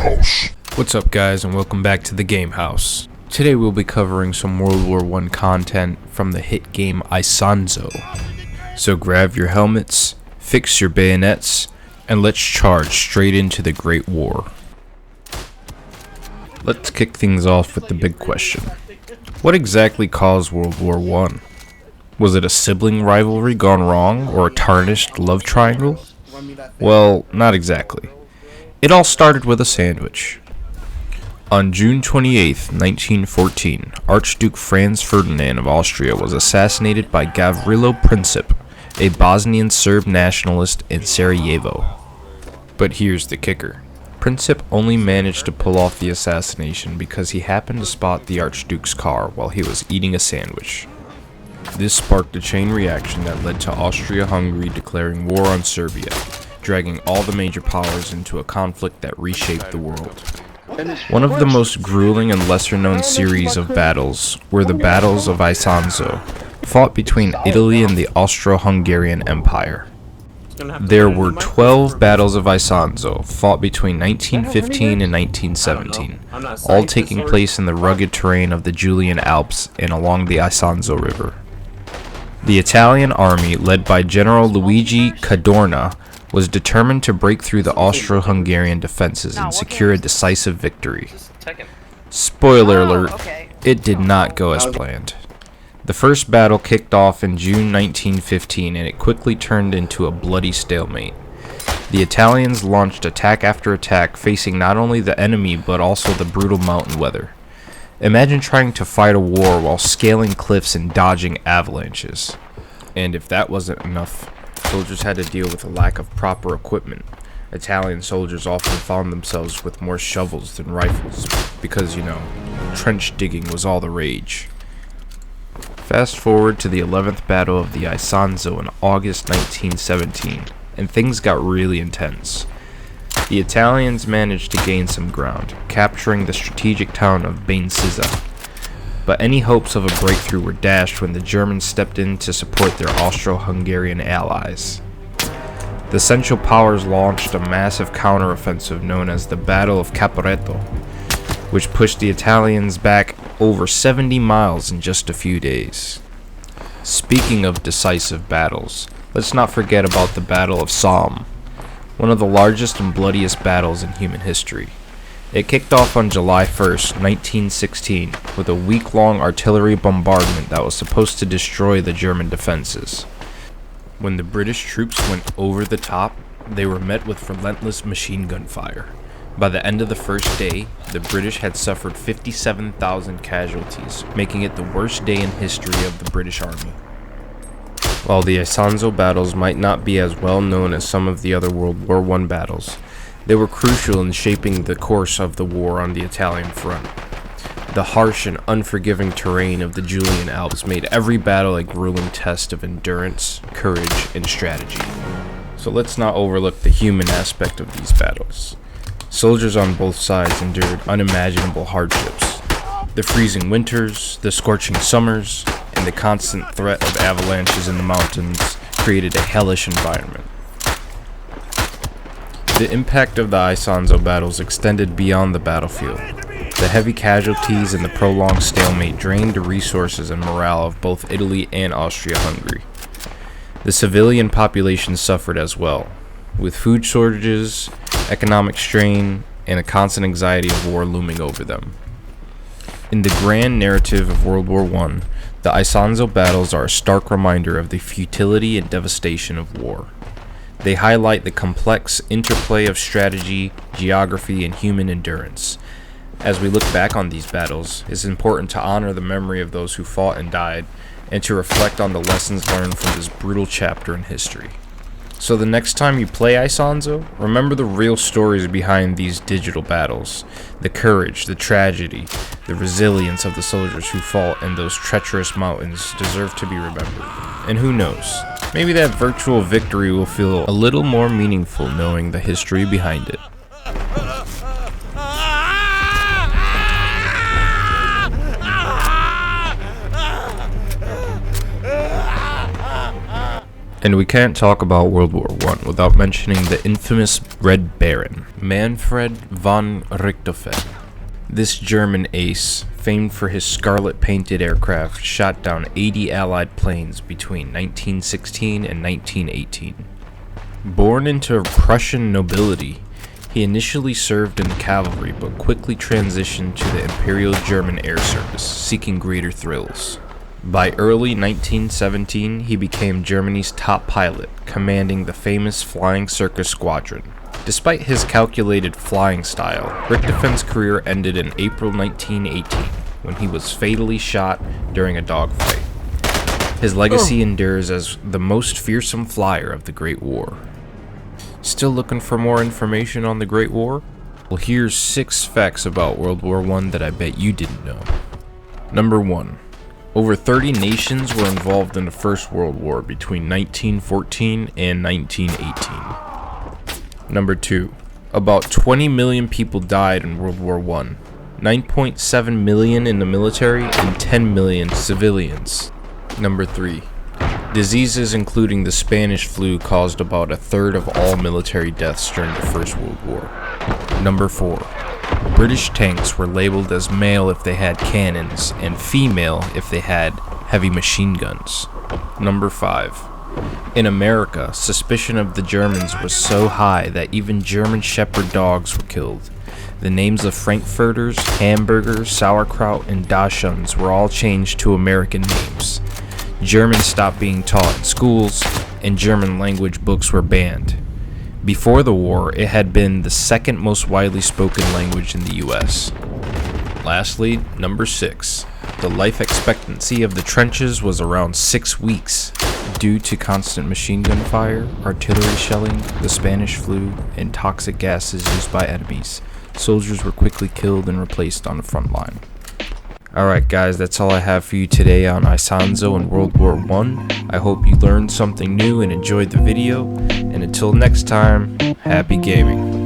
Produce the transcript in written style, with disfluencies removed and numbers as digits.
House. What's up guys, and welcome back to the Game House. Today we'll be covering some World War I content from the hit game Isonzo. So grab your helmets, fix your bayonets, and let's charge straight into the Great War. Let's kick things off with the big question. What exactly caused World War I? Was it a sibling rivalry gone wrong, or a tarnished love triangle? Well, not exactly. It all started with a sandwich. On June 28, 1914, Archduke Franz Ferdinand of Austria was assassinated by Gavrilo Princip, a Bosnian Serb nationalist in Sarajevo. But here's the kicker. Princip only managed to pull off the assassination because he happened to spot the Archduke's car while he was eating a sandwich. This sparked a chain reaction that led to Austria-Hungary declaring war on Serbia, dragging all the major powers into a conflict that reshaped the world. One of the most grueling and lesser-known series of battles were the Battles of Isonzo, fought between Italy and the Austro-Hungarian Empire. There were 12 Battles of Isonzo, fought between 1915 and 1917, all taking place in the rugged terrain of the Julian Alps and along the Isonzo River. The Italian army, led by General Luigi Cadorna, was determined to break through the Austro-Hungarian defenses and secure a decisive victory. Spoiler alert, it did not go as planned. The first battle kicked off in June 1915 and it quickly turned into a bloody stalemate. The Italians launched attack after attack, facing not only the enemy but also the brutal mountain weather. Imagine trying to fight a war while scaling cliffs and dodging avalanches. And if that wasn't enough, soldiers had to deal with a lack of proper equipment. Italian soldiers often found themselves with more shovels than rifles because, trench digging was all the rage. Fast forward to the 11th Battle of the Isonzo in August 1917, and things got really intense. The Italians managed to gain some ground, capturing the strategic town of Bainciza. But any hopes of a breakthrough were dashed when the Germans stepped in to support their Austro-Hungarian allies. The Central Powers launched a massive counteroffensive known as the Battle of Caporetto, which pushed the Italians back over 70 miles in just a few days. Speaking of decisive battles, let's not forget about the Battle of Somme, one of the largest and bloodiest battles in human history. It kicked off on July 1st, 1916, with a week-long artillery bombardment that was supposed to destroy the German defenses. When the British troops went over the top, they were met with relentless machine gun fire. By the end of the first day, the British had suffered 57,000 casualties, making it the worst day in history of the British Army. While the Isonzo battles might not be as well known as some of the other World War I battles, they were crucial in shaping the course of the war on the Italian front. The harsh and unforgiving terrain of the Julian Alps made every battle a grueling test of endurance, courage, and strategy. So let's not overlook the human aspect of these battles. Soldiers on both sides endured unimaginable hardships. The freezing winters, the scorching summers, and the constant threat of avalanches in the mountains created a hellish environment. The impact of the Isonzo battles extended beyond the battlefield. The heavy casualties and the prolonged stalemate drained the resources and morale of both Italy and Austria-Hungary. The civilian population suffered as well, with food shortages, economic strain, and a constant anxiety of war looming over them. In the grand narrative of World War I, the Isonzo battles are a stark reminder of the futility and devastation of war. They highlight the complex interplay of strategy, geography, and human endurance. As we look back on these battles, it's important to honor the memory of those who fought and died, and to reflect on the lessons learned from this brutal chapter in history. So the next time you play Isonzo, remember the real stories behind these digital battles. The courage, the tragedy, the resilience of the soldiers who fought in those treacherous mountains deserve to be remembered. And who knows, maybe that virtual victory will feel a little more meaningful knowing the history behind it. And we can't talk about World War I without mentioning the infamous Red Baron, Manfred von Richthofen. This German ace, famed for his scarlet-painted aircraft, shot down 80 Allied planes between 1916 and 1918. Born into Prussian nobility, he initially served in the cavalry but quickly transitioned to the Imperial German Air Service, seeking greater thrills. By early 1917, he became Germany's top pilot, commanding the famous Flying Circus Squadron. Despite his calculated flying style, Richthofen's career ended in April 1918, when he was fatally shot during a dogfight. His legacy endures as the most fearsome flyer of the Great War. Still looking for more information on the Great War? Well, here's 6 facts about World War I that I bet you didn't know. Number 1. Over 30 nations were involved in the First World War between 1914 and 1918. Number 2. About 20 million people died in World War I, 9.7 million in the military and 10 million civilians. Number 3. Diseases including the Spanish flu caused about a third of all military deaths during the First World War. Number 4. British tanks were labeled as male if they had cannons and female if they had heavy machine guns. Number 5. In America, suspicion of the Germans was so high that even German Shepherd dogs were killed. The names of Frankfurters, Hamburgers, Sauerkraut, and Dachshunds were all changed to American names. German stopped being taught in schools, and German language books were banned. Before the war, it had been the second most widely spoken language in the US. Lastly, number 6. The life expectancy of the trenches was around 6 weeks. Due to constant machine gun fire, artillery shelling, the Spanish flu, and toxic gases used by enemies, soldiers were quickly killed and replaced on the front line. Alright guys, that's all I have for you today on Isonzo and World War I. I hope you learned something new and enjoyed the video, and until next time, happy gaming.